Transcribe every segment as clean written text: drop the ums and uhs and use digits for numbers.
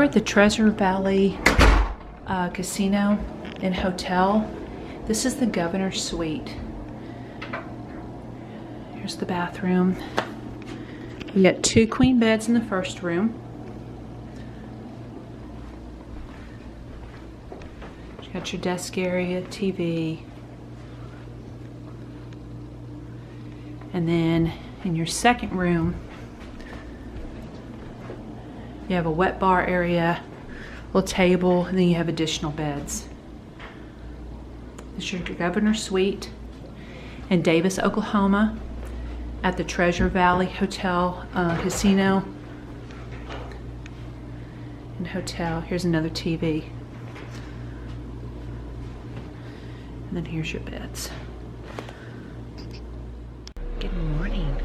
We're at the Treasure Valley Casino and Hotel. This is the Governor's Suite. Here's the bathroom. We got 2 queen beds in the first room. You got your desk area, TV. And then in your second room, you have a wet bar area, little table, and then you have additional beds. This is your Governor's Suite in Davis, Oklahoma at the Treasure Valley Hotel Casino and Hotel. Here's another TV. And then here's your beds. Good morning.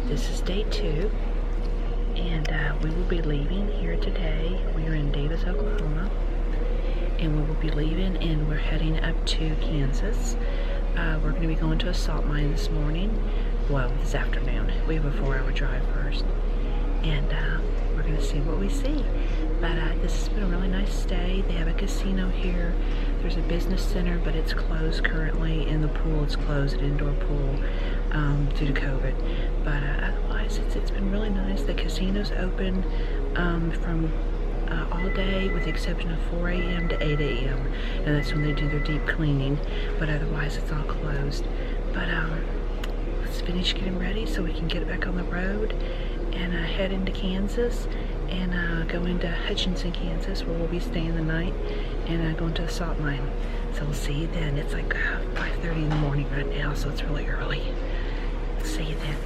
This is day 2. And we will be leaving here today. We are in Davis, Oklahoma, and we will be leaving and we're heading up to Kansas. We're going to be going to a salt mine this morning. Well, this afternoon. We have a 4-hour drive first, and we're going to see what we see. But this has been a really nice stay. They have a casino here. There's a business center, but it's closed currently, and the pool is closed, an indoor pool, due to COVID. But otherwise, it's been really nice. The casino's open from all day, with the exception of 4 a.m. to 8 a.m. and that's when they do their deep cleaning. But otherwise, it's all closed. But let's finish getting ready so we can get back on the road and head into Kansas and go into Hutchinson, Kansas, where we'll be staying the night, and going to the salt mine. So we'll see you then. It's like 5:30 in the morning right now, so it's really early. See you then.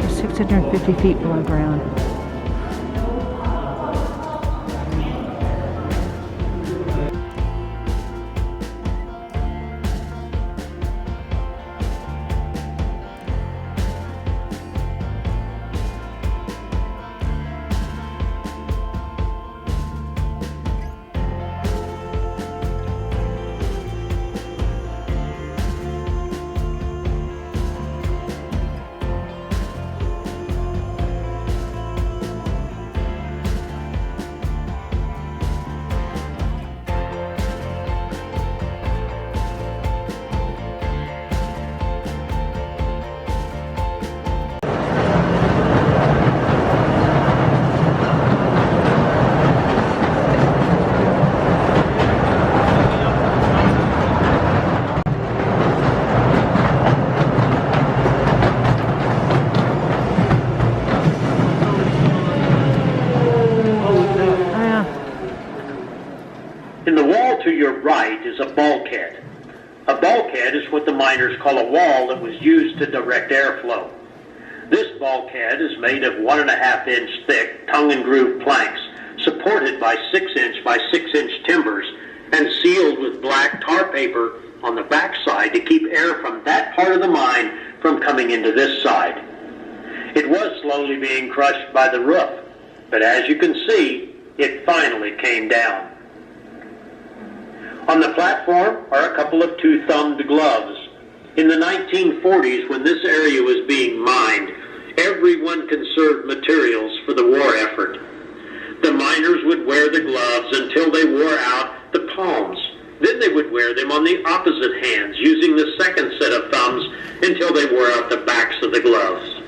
We're 650 feet below ground. what the miners call a wall that was used to direct airflow. This bulkhead is made of 1.5-inch thick tongue and groove planks supported by 6-inch by 6-inch timbers and sealed with black tar paper on the backside to keep air from that part of the mine from coming into this side. It was slowly being crushed by the roof, but as you can see, it finally came down. On the platform are a couple of two-thumbed gloves. In the 1940s, when this area was being mined, everyone conserved materials for the war effort. The miners would wear the gloves until they wore out the palms. Then they would wear them on the opposite hands, using the second set of thumbs until they wore out the backs of the gloves.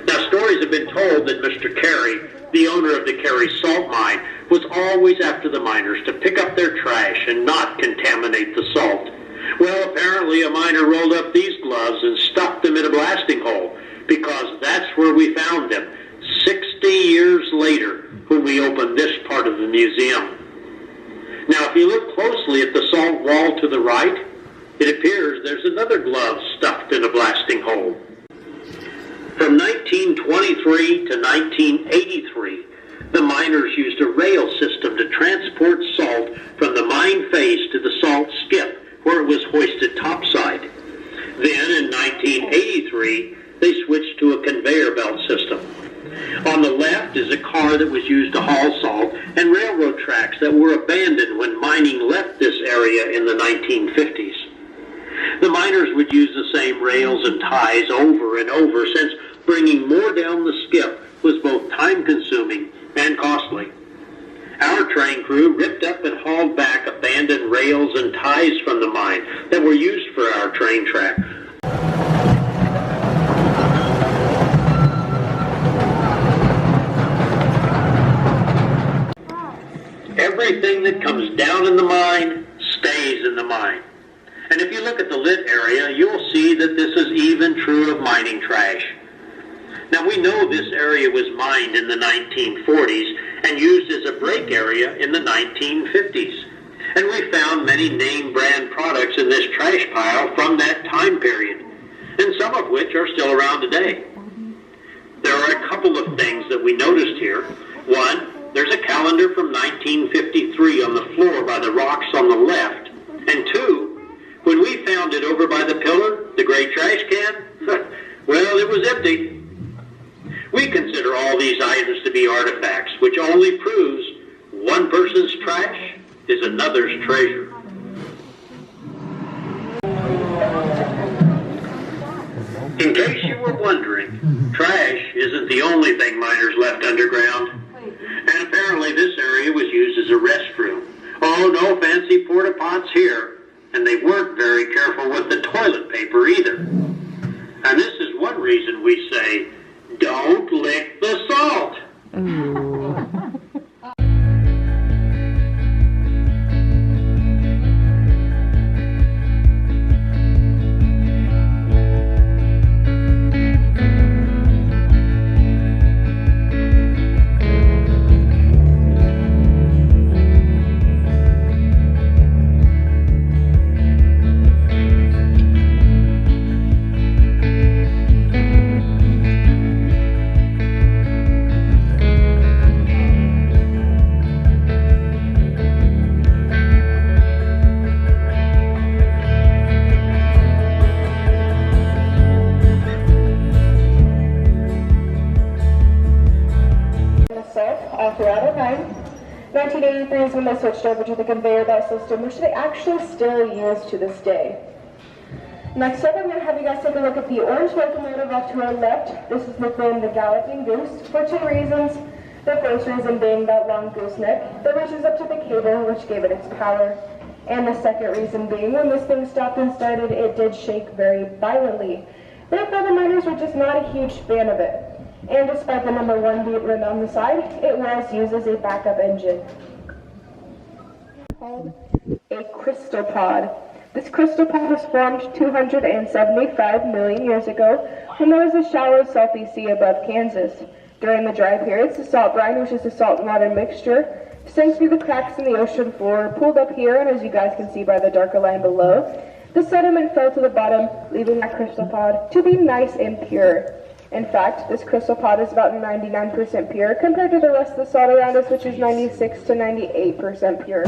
Now, stories have been told that Mr. Carey, the owner of the Strataca Salt Mine, was always after the miners to pick up their trash and not contaminate the salt. Well, apparently a miner rolled up these gloves and stuffed them in a blasting hole, because that's where we found them 60 years later when we opened this part of the museum. Now, if you look closely at the salt wall to the right, it appears there's another glove stuffed in a blasting hole. From 1923 to 1983, the miners used a rail system to transport salt from the mine face to the salt skip, where it was hoisted topside. Then, in 1983, they switched to a conveyor belt system. On the left is a car that was used to haul salt and railroad tracks that were abandoned when mining left this area in the 1950s. The miners would use the same rails and ties over and over, since bringing more down the skip was both time-consuming and costly. Our train crew ripped up and hauled back abandoned rails and ties from the mine that were used for our train track. Everything that comes down in the mine stays in the mine. And if you look at the lit area, you'll see that this is even true of mining trash. Now, we know this area was mined in the 1940s and used as a break area in the 1950s. And we found many name brand products in this trash pile from that time period, and some of which are still around today. There are a couple of things that we noticed here. One, there's a calendar from 1953 on the floor by the rocks on the left. And two, when we found it over by the pillar, the gray trash can, well, it was empty. We consider all these items to be artifacts, which only proves one person's trash is another's treasure. In case you were wondering, trash isn't the only thing miners left underground. And apparently this area was used as a restroom. Oh, no fancy porta pots here. And they weren't very careful with the toilet paper either. And this is one reason we say, don't lick the salt. Throughout our mine. 1983 is when they switched over to the conveyor belt system, which they actually still use to this day. Next up, I'm going to have you guys take a look at the orange locomotive off to our left. This is nicknamed the Galloping Goose for two reasons. The first reason being that long gooseneck that reaches up to the cable, which gave it its power. And the second reason being, when this thing stopped and started, it did shake very violently. Therefore, the miners were just not a huge fan of it. And despite the number 1 being written on the side, it was used as a backup engine. Called a crystal pod. This crystal pod was formed 275 million years ago when there was a shallow salty sea above Kansas. During the dry periods, the salt brine, which is a salt and water mixture, sank through the cracks in the ocean floor, pooled up here, and as you guys can see by the darker line below, The sediment fell to the bottom, leaving that crystal pod to be nice and pure. In fact, this crystal pod is about 99% pure compared to the rest of the salt around us, which is 96 to 98% pure.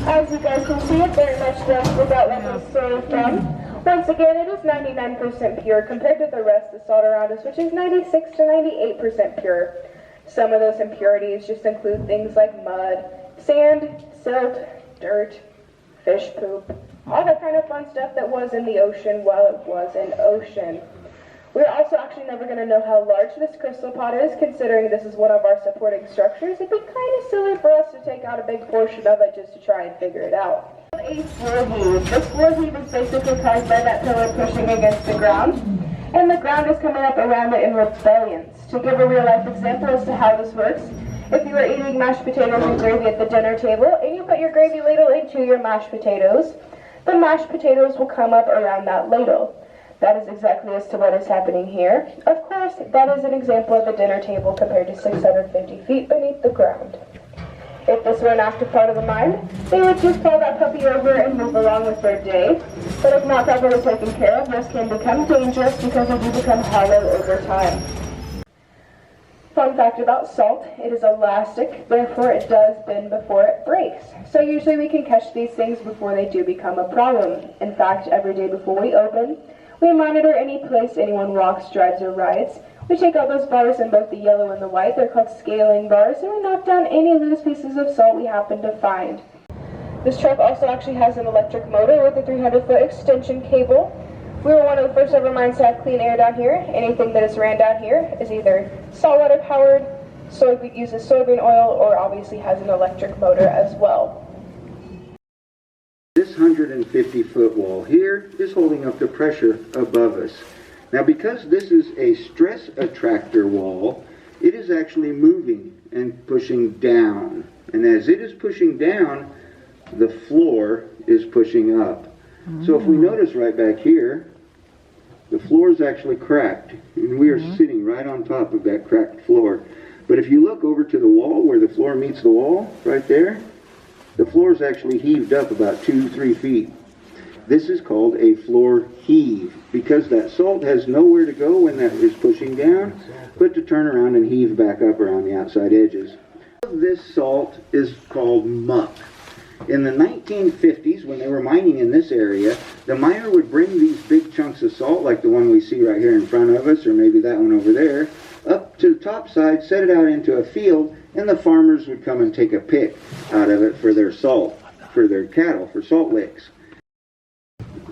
As you guys can see, it very much does look out like a soil from. Once again, it is 99% pure compared to the rest of the salt around us, which is 96 to 98% pure. Some of those impurities just include things like mud, sand, silt, dirt, fish poop, all that kind of fun stuff that was in the ocean while it was an ocean. We're also actually never going to know how large this crystal pod is, considering this is one of our supporting structures. It'd be kind of silly for us to take out a big portion of it just to try and figure it out. A floor heave. This floor heave is basically caused by that pillar pushing against the ground, and the ground is coming up around it in rebellions. To give a real-life example as to how this works, if you were eating mashed potatoes and gravy at the dinner table, and you put your gravy ladle into your mashed potatoes, the mashed potatoes will come up around that ladle. That is exactly as to what is happening here. Of course, that is an example of the dinner table compared to 650 feet beneath the ground. If this were an active part of the mine, they would just call that puppy over and move along with their day. But if not properly taken care of, this can become dangerous because they do become hollow over time. Fun fact about salt, it is elastic, therefore it does bend before it breaks. So usually we can catch these things before they do become a problem. In fact, every day before we open, we monitor any place anyone walks, drives, or rides. We take out those bars in both the yellow and the white. They're called scaling bars, and we knock down any loose pieces of salt we happen to find. This truck also actually has an electric motor with a 300-foot extension cable. We were one of the first ever mines to have clean air down here. Anything that is ran down here is either saltwater powered, uses soybean oil, or obviously has an electric motor as well. This 150-foot wall here is holding up the pressure above us. Now, because this is a stress attractor wall, it is actually moving and pushing down. And as it is pushing down, the floor is pushing up. So if we notice right back here, the floor is actually cracked. And we are sitting right on top of that cracked floor. But if you look over to the wall where the floor meets the wall, right there, the floor is actually heaved up about 2-3 feet. This is called a floor heave because that salt has nowhere to go when that is pushing down, but to turn around and heave back up around the outside edges. This salt is called muck. In the 1950s, when they were mining in this area, the miner would bring these big chunks of salt, like the one we see right here in front of us, or maybe that one over there, up to the top side, set it out into a field, and the farmers would come and take a pick out of it for their salt, for their cattle, for salt licks.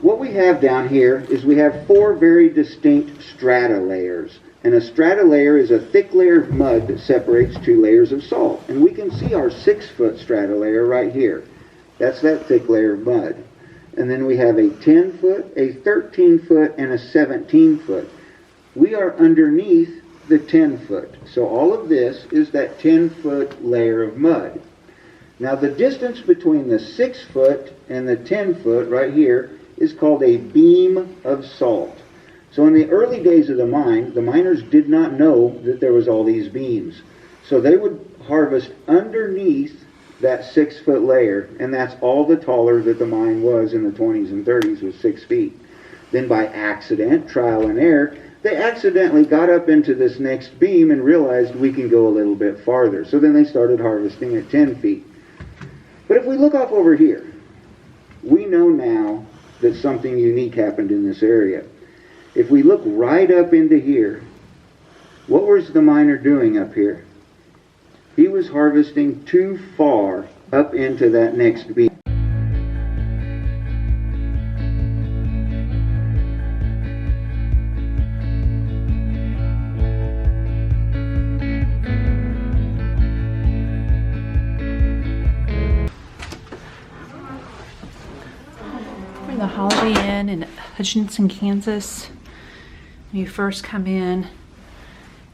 What we have down here is we have 4 very distinct strata layers. And a strata layer is a thick layer of mud that separates 2 layers of salt. And we can see our 6-foot strata layer right here. That's that thick layer of mud. And then we have a 10-foot, a 13-foot, and a 17-foot. We are underneath the 10-foot. So all of this is that 10-foot layer of mud. Now the distance between the 6-foot and the 10-foot right here is called a beam of salt. So in the early days of the mine, the miners did not know that there was all these beams. So they would harvest underneath that 6-foot layer, and that's all the taller that the mine was in the 20s and 30s, was 6 feet. Then by accident, trial and error, they accidentally got up into this next beam and realized we can go a little bit farther. So then they started harvesting at 10 feet. But if we look off over here, we know now that something unique happened in this area. If we look right up into here, what was the miner doing up here? He was harvesting too far up into that next beam. We're in the Holiday Inn in Hutchinson, Kansas. When you first come in,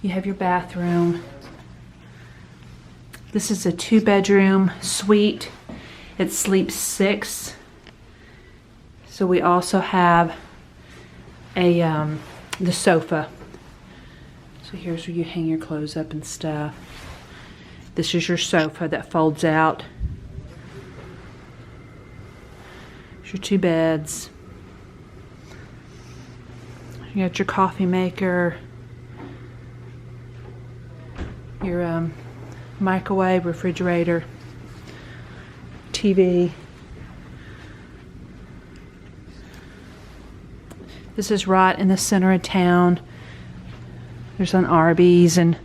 You have your bathroom. This is a 2-bedroom suite. It sleeps 6. So we also have a the sofa. So here's where you hang your clothes up and stuff. This is your sofa that folds out. There's your 2 beds. You got your coffee maker, your microwave, refrigerator, TV. This is right in the center of town. There's an Arby's and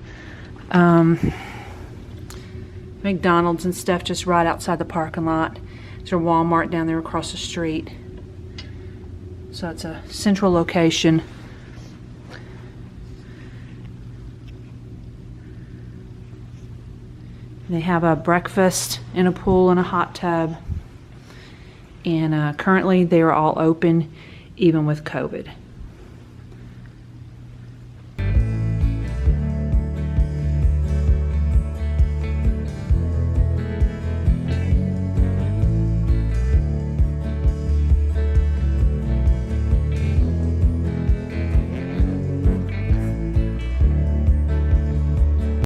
McDonald's and stuff just right outside the parking lot. There's a Walmart down there across the street. So it's a central location. They have a breakfast and a pool and a hot tub. And currently they are all open, even with COVID.